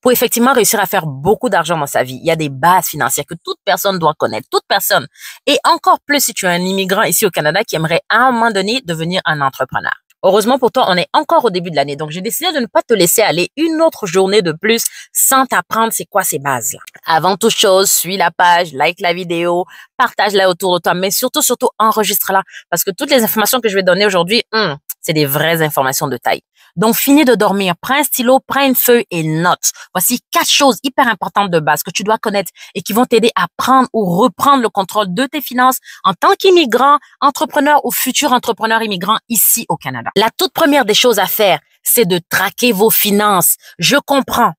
pour effectivement réussir à faire beaucoup d'argent dans sa vie, il y a des bases financières que toute personne doit connaître, toute personne. Et encore plus si tu es un immigrant ici au Canada qui aimerait à un moment donné devenir un entrepreneur. Heureusement pour toi, on est encore au début de l'année, donc j'ai décidé de ne pas te laisser aller une autre journée de plus sans t'apprendre c'est quoi ces bases-là. Avant toute chose, suis la page, like la vidéo, partage-la autour de toi, mais surtout, enregistre-la parce que toutes les informations que je vais donner aujourd'hui, c'est des vraies informations de taille. Donc, finis de dormir, prends un stylo, prends une feuille et note. Voici 4 choses hyper importantes de base que tu dois connaître et qui vont t'aider à prendre ou reprendre le contrôle de tes finances en tant qu'immigrant, entrepreneur ou futur entrepreneur immigrant ici au Canada. La toute première des choses à faire, c'est de traquer vos finances. Je comprends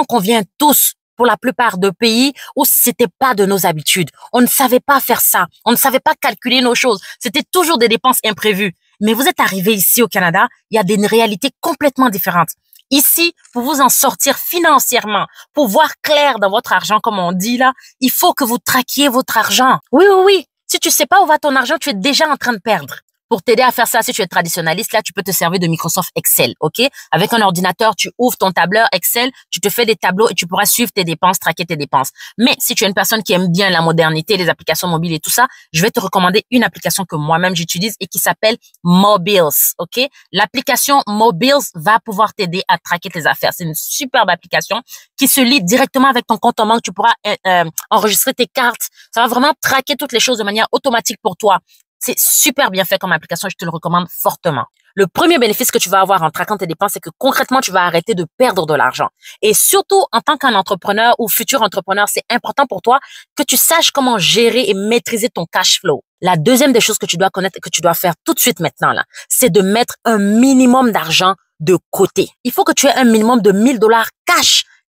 qu'on vient tous pour la plupart de pays où c'était pas de nos habitudes. On ne savait pas faire ça. On ne savait pas calculer nos choses. C'était toujours des dépenses imprévues. Mais vous êtes arrivé ici au Canada, il y a des réalités complètement différentes. Ici, pour vous en sortir financièrement, pour voir clair dans votre argent, comme on dit là, il faut que vous traquiez votre argent. Oui. Si tu sais pas où va ton argent, tu es déjà en train de perdre. Pour t'aider à faire ça, si tu es traditionnaliste, là, tu peux te servir de Microsoft Excel, OK? Avec un ordinateur, tu ouvres ton tableur Excel, tu te fais des tableaux et tu pourras suivre tes dépenses, traquer tes dépenses. Mais si tu es une personne qui aime bien la modernité, les applications mobiles et tout ça, je vais te recommander une application que moi-même j'utilise et qui s'appelle Mobiles, OK? L'application Mobiles va pouvoir t'aider à traquer tes affaires. C'est une superbe application qui se lie directement avec ton compte en banque. Tu pourras enregistrer tes cartes. Ça va vraiment traquer toutes les choses de manière automatique pour toi. C'est super bien fait comme application et je te le recommande fortement. Le premier bénéfice que tu vas avoir en traquant tes dépenses, c'est que concrètement, tu vas arrêter de perdre de l'argent. Et surtout, en tant qu'un entrepreneur ou futur entrepreneur, c'est important pour toi que tu saches comment gérer et maîtriser ton cash flow. La deuxième des choses que tu dois connaître et que tu dois faire tout de suite maintenant, là, c'est de mettre un minimum d'argent de côté. Il faut que tu aies un minimum de 1 000 $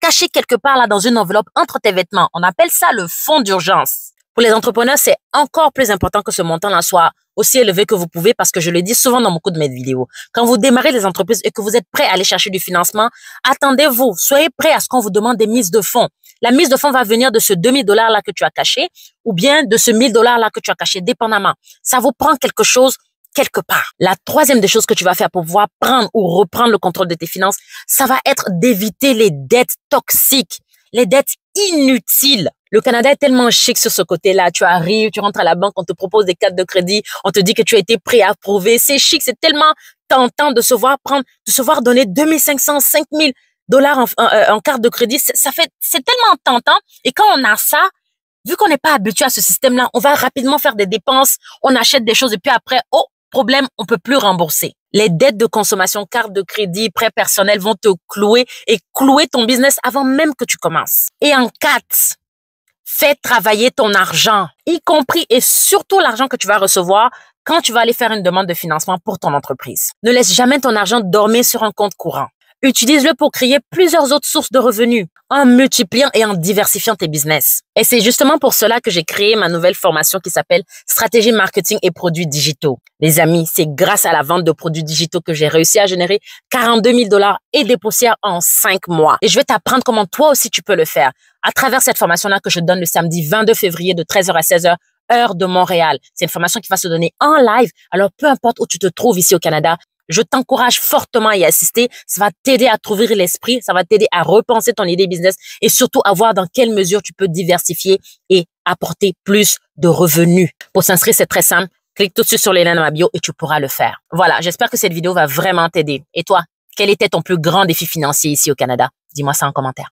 caché quelque part là dans une enveloppe entre tes vêtements. On appelle ça le fonds d'urgence. Pour les entrepreneurs, c'est encore plus important que ce montant-là soit aussi élevé que vous pouvez parce que je le dis souvent dans beaucoup de mes vidéos. Quand vous démarrez des entreprises et que vous êtes prêt à aller chercher du financement, attendez-vous, soyez prêt à ce qu'on vous demande des mises de fonds. La mise de fonds va venir de ce 2 000 $ là que tu as caché ou bien de ce 1 000 $ là que tu as caché, dépendamment. Ça vous prend quelque chose quelque part. La troisième des choses que tu vas faire pour pouvoir prendre ou reprendre le contrôle de tes finances, ça va être d'éviter les dettes toxiques, les dettes inutiles. Le Canada est tellement chic sur ce côté-là. Tu arrives, tu rentres à la banque, on te propose des cartes de crédit, on te dit que tu as été préapprouvé. C'est chic, c'est tellement tentant de se voir donner 2 500, 5 000 $ en carte de crédit. C'est tellement tentant. Et quand on a ça, vu qu'on n'est pas habitué à ce système-là, on va rapidement faire des dépenses, on achète des choses et puis après, problème, on peut plus rembourser. Les dettes de consommation, carte de crédit, prêts personnels vont te clouer ton business avant même que tu commences. Et en 4, fais travailler ton argent, y compris et surtout l'argent que tu vas recevoir quand tu vas aller faire une demande de financement pour ton entreprise. Ne laisse jamais ton argent dormir sur un compte courant. Utilise-le pour créer plusieurs autres sources de revenus en multipliant et en diversifiant tes business. Et c'est justement pour cela que j'ai créé ma nouvelle formation qui s'appelle Stratégie marketing et produits digitaux. Les amis, c'est grâce à la vente de produits digitaux que j'ai réussi à générer 42 000 $ et des poussières en 5 mois. Et je vais t'apprendre comment toi aussi tu peux le faire à travers cette formation-là que je donne le samedi 22 février de 13h à 16h, heure de Montréal. C'est une formation qui va se donner en live. Alors, peu importe où tu te trouves ici au Canada, je t'encourage fortement à y assister. Ça va t'aider à t'ouvrir l'esprit, ça va t'aider à repenser ton idée business et surtout à voir dans quelle mesure tu peux diversifier et apporter plus de revenus. Pour s'inscrire, c'est très simple. Clique tout de suite sur les liens dans ma bio et tu pourras le faire. Voilà, j'espère que cette vidéo va vraiment t'aider. Et toi, quel était ton plus grand défi financier ici au Canada? Dis-moi ça en commentaire.